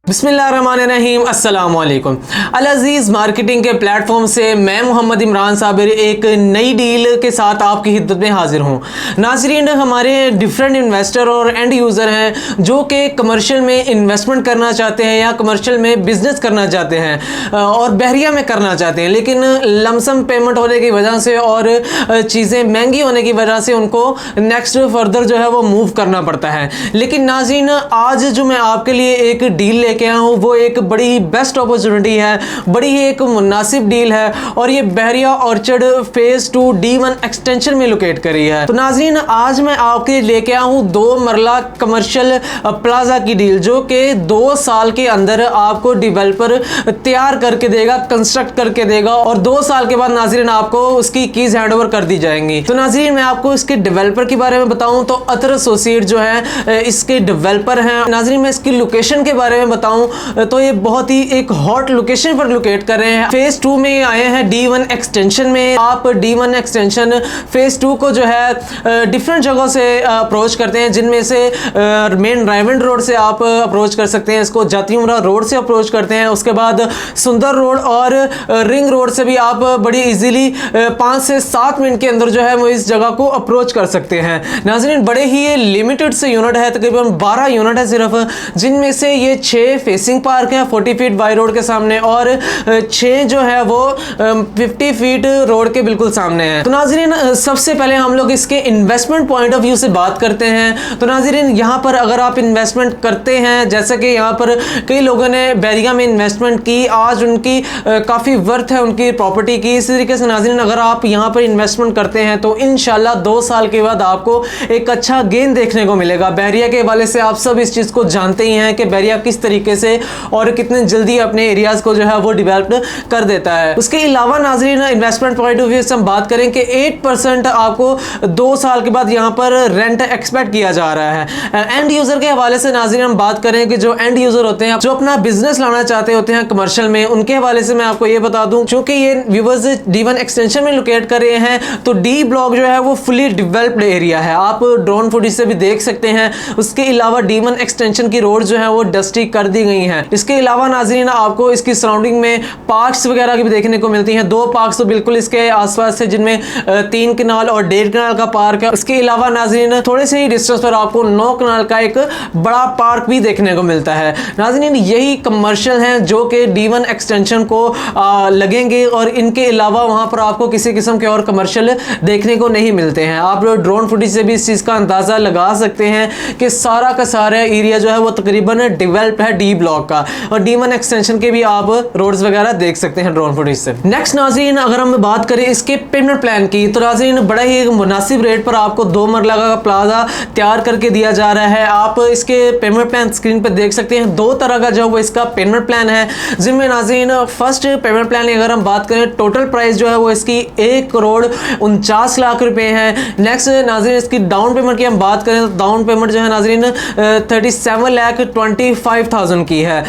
बिस्मिल्लाहिर्रहमानिर्रहीम अस्सलाम वालेकुम। अल अज़ीज़ मार्केटिंग के प्लेटफॉर्म से मैं मोहम्मद इमरान साबिर एक नई डील के साथ आपकी खिदमत में हाजिर हूँ। नाज़रीन, हमारे डिफरेंट इन्वेस्टर और एंड यूज़र हैं जो कि कमर्शियल में इन्वेस्टमेंट करना चाहते हैं या कमर्शियल में बिज़नेस करना चाहते हैं और बहरिया में करना चाहते हैं, लेकिन लमसम पेमेंट होने की वजह से और चीज़ें महंगी होने की वजह से उनको नेक्स्ट फर्दर जो है वो मूव करना पड़ता है। लेकिन नाज़रीन, आज जो मैं आपके लिए एक डील लेके आया हूँ वो एक बड़ी ही बेस्ट अपॉर्चुनिटी है, बड़ी ही एक मुनासिब डील है और ये बहरिया ऑर्चर्ड फेज 2 D1 एक्सटेंशन में लोकेट करी है। तो नाज़रीन, आज मैं आपके लिए लेके आया हूँ 2 मरला कमर्शियल प्लाजा की डील जो कि 2 साल के अंदर आपको डेवलपर तैयार करके देगा, कंस्ट्रक्ट करके देगा और 2 साल के बाद नाज़रीन आपको उसकी कीज हैंडओवर कर दी जाएंगी। तो नाज़रीन, मैं आपको इसके डेवलपर के बारे में बताऊं तो अतर एसोसिएट जो है इसके डेवलपर हैं। नाज़रीन, मैं इसकी लोकेशन के बारे में बताऊं तो ये बहुत ही एक हॉट लोकेशन पर लोकेट कर रहे हैं। फेज 2 में आए हैं D1 एक्सटेंशन में। आप D1 एक्सटेंशन फेज 2 को जो है डिफरेंट जगहों से अप्रोच करते हैं, जिनमें से मेन रायवंड रोड से आप अप्रोच कर सकते हैं, इसको जाती उमरा रोड से अप्रोच करते हैं, उसके बाद सुंदर रोड और रिंग रोड से भी आप बड़ी इजीली 5 से 7 मिनट के अंदर जो है वो इस जगह को अप्रोच कर सकते हैं। नाज़रीन, बड़े ही लिमिटेड से यूनिट है, तकरीबन 12 यूनिट है सिर्फ, जिनमें से ये 6 फेसिंग पार्क है 40 फीट बाई रोड के सामने और 6 जो है वो 50 फीट रोड के बिल्कुल सामने है। तो नाज़रीन, सबसे पहले हम लोग इसके इन्वेस्टमेंट पॉइंट ऑफ व्यू से बात करते हैं। तो नाज़रीन, यहाँ पर अगर आप इन्वेस्टमेंट करते हैं, जैसे कि यहाँ पर कई लोगों ने बहरिया में इन्वेस्टमेंट की, आज उनकी काफ़ी वर्थ है उनकी प्रॉपर्टी की। इसी तरीके से नाज़रीन, अगर आप यहाँ पर इन्वेस्टमेंट करते हैं तो इंशाल्लाह 2 साल के बाद आपको एक अच्छा गेन देखने को मिलेगा। बहरिया के हवाले से आप सब इस चीज़ को जानते ही हैं कि बहरिया किस तरीके से और कितने जल्दी अपने एरियाज़ को जो है वो डेवलप कर देता है। उसके अलावा नाज़रीन, इन्वेस्टमेंट पॉइंट ऑफ व्यू से हम बात करें कि 8% आपको 2 साल के बाद यहाँ पर रेंट एक्सपेक्ट किया जा रहा है। एंड यूज़र के हवाले से नाज़रीन हम बात करें कि जो एंड यूज़र होते हैं, जो अपना बिजनेस लाना चाहते होते हैं कमर्शियल में, उनके हवाले से मैं आपको ये बता दूं, क्योंकि ये व्यूअर्स D1 एक्सटेंशन में लोकेट कर रहे हैं तो D ब्लॉक जो है वो फुली डेवलप्ड एरिया है। आप ड्रोन फुटेज से भी देख सकते हैं। उसके अलावा D1 एक्सटेंशन की रोड जो है वो डस्टी कर दी गई है। इसके अलावा नाज़रीन, आपको इसकी सराउंडिंग में पार्क्स वगैरह की भी देखने को मिलती हैं। 2 पार्क्स तो बिल्कुल इसके आसपास है, जिनमें 3 कनाल और 1.5 कनाल का पार्क है। उसके अलावा नाज़रीन, थोड़े से ही डिस्टेंस पर आपको 9 कनाल का एक बड़ा पार्क भी देखने को मिलता है। नाज़रीन, यही कमर्शियल हैं जो कि D1 एक्सटेंशन को लगेंगे और इनके अलावा वहां पर आपको किसी किस्म के और कमर्शियल देखने को नहीं मिलते हैं। आप ड्रोन फुटेज से भी इस चीज़ का अंदाज़ा लगा सकते हैं कि सारा का सारा एरिया जो है वो तकरीबन डेवलप है D ब्लॉक का, और D1 एक्सटेंशन के भी आप रोड्स वगैरह देख सकते हैं ड्रोन फुटेज से। नेक्स्ट नाज़रीन, अगर हम बात करें इसके पेमेंट प्लान की, तो नाज़रीन बड़ा ही एक मुनासिब रेट पर आपको 2 मरला का प्लाजा तैयार करके दिया जा रहा है। आप इसके पेमेंट प्लान स्क्रीन पर देख सकते हैं। 2 तरह का जो वो इसका पेमेंट प्लान है, जिनमें नाज़रीन फर्स्ट पेमेंट प्लान अगर हम बात करें, टोटल प्राइस जो है वो इसकी 1,49 लाख रुपए है। नेक्स्ट नाज़रीन, इसकी डाउन पेमेंट की हम बात करें तो डाउन पेमेंट जो है नाज़रीन 37,25,000 की है।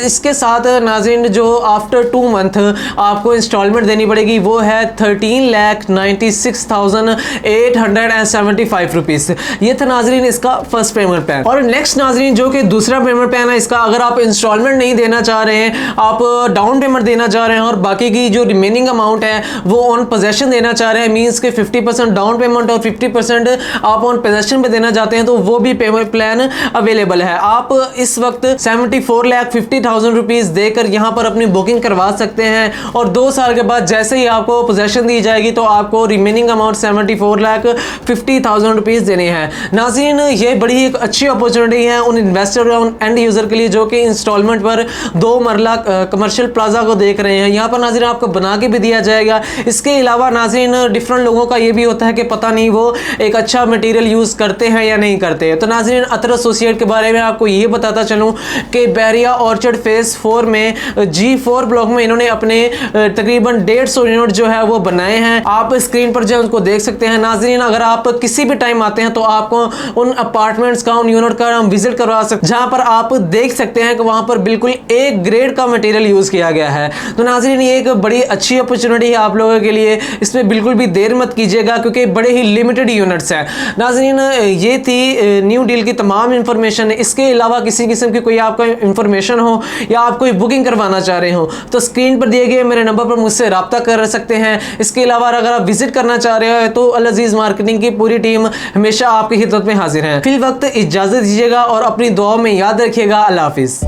इसके साथ नाज़रीन जो आफ्टर 2 मंथ आपको इंस्टॉलमेंट देनी पड़ेगी वो है 13,96,875 रुपीज़। ये था नाज़रीन इसका फर्स्ट पेमेंट प्लान। और नेक्स्ट नाज़रीन जो कि दूसरा पेमेंट प्लान है इसका, अगर आप इंस्टॉलमेंट नहीं देना चाह रहे हैं, आप डाउन पेमेंट देना चाह रहे हैं और बाकी की जो रिमेनिंग अमाउंट है वो ऑन पोजेशन देना चाह रहे हैं, मींस के 50% डाउन पेमेंट और 50% आप ऑन पोजेशन पे देना चाहते हैं, तो वो भी पेमेंट प्लान अवेलेबल है। आप इस वक्त 74,50,000 रुपीज़ देकर यहाँ पर अपनी बुकिंग करवा सकते हैं और 2 साल के बाद जैसे ही आपको पोजेशन दी जाएगी तो आपको रिमेनिंग अमाउंट 74,50,000 रुपीज़ देने हैं। नाज़रीन, ये बड़ी एक अच्छी अपॉर्चुनिटी है उन इन्वेस्टर और एंड यूज़र के लिए जो कि इंस्टॉलमेंट पर 2 मरला कमर्शियल प्लाजा को देख रहे हैं। यहाँ पर नाज़रीन आपको बना के भी दिया जाएगा। इसके अलावा नाज़रीन डिफरेंट लोगों का ये भी होता है कि पता नहीं वो एक अच्छा मटेरियल यूज़ करते हैं या नहीं करते। तो नाज़रीन, अतर एसोसिएट के बारे में आपको ये बताता चलूँ कि बहरिया ऑर्चर्ड फेज 4 में G4 ब्लॉक में इन्होंने अपने तकरीबन 150 यूनिट जो है वो बनाए हैं। आप स्क्रीन पर जो उनको देख सकते हैं। नाज़रीन, अगर आप किसी भी टाइम आते हैं तो आपको उन अपार्टमेंट्स का, उन यूनिट का हम विजिट करवा सकते हैं, जहाँ पर आप देख सकते हैं कि वहाँ पर बिल्कुल A ग्रेड का मटेरियल यूज़ किया गया है। तो नाज़रीन, ये एक बड़ी अच्छी अपॉर्चुनिटी है आप लोगों के लिए, इसमें बिल्कुल भी देर मत कीजिएगा क्योंकि बड़े ही लिमिटेड यूनिट्स हैं। नाज़रीन, ये थी न्यू डील की तमाम इंफॉर्मेशन। इसके अलावा किसी किस्म की कोई आपका इंफॉर्मेशन हो या आप कोई बुकिंग करवाना चाह रहे हो तो स्क्रीन पर दिए गए मेरे नंबर पर मुझसे रब्ता कर सकते हैं। इसके अलावा अगर आप विजिट करना चाह रहे हो तो अल अजीज मार्केटिंग की पूरी टीम हमेशा आपकी खिदमत में हाजिर है। फिल वक्त इजाजत दीजिएगा और अपनी दुआ में याद रखिएगा। अल्लाह हाफिज।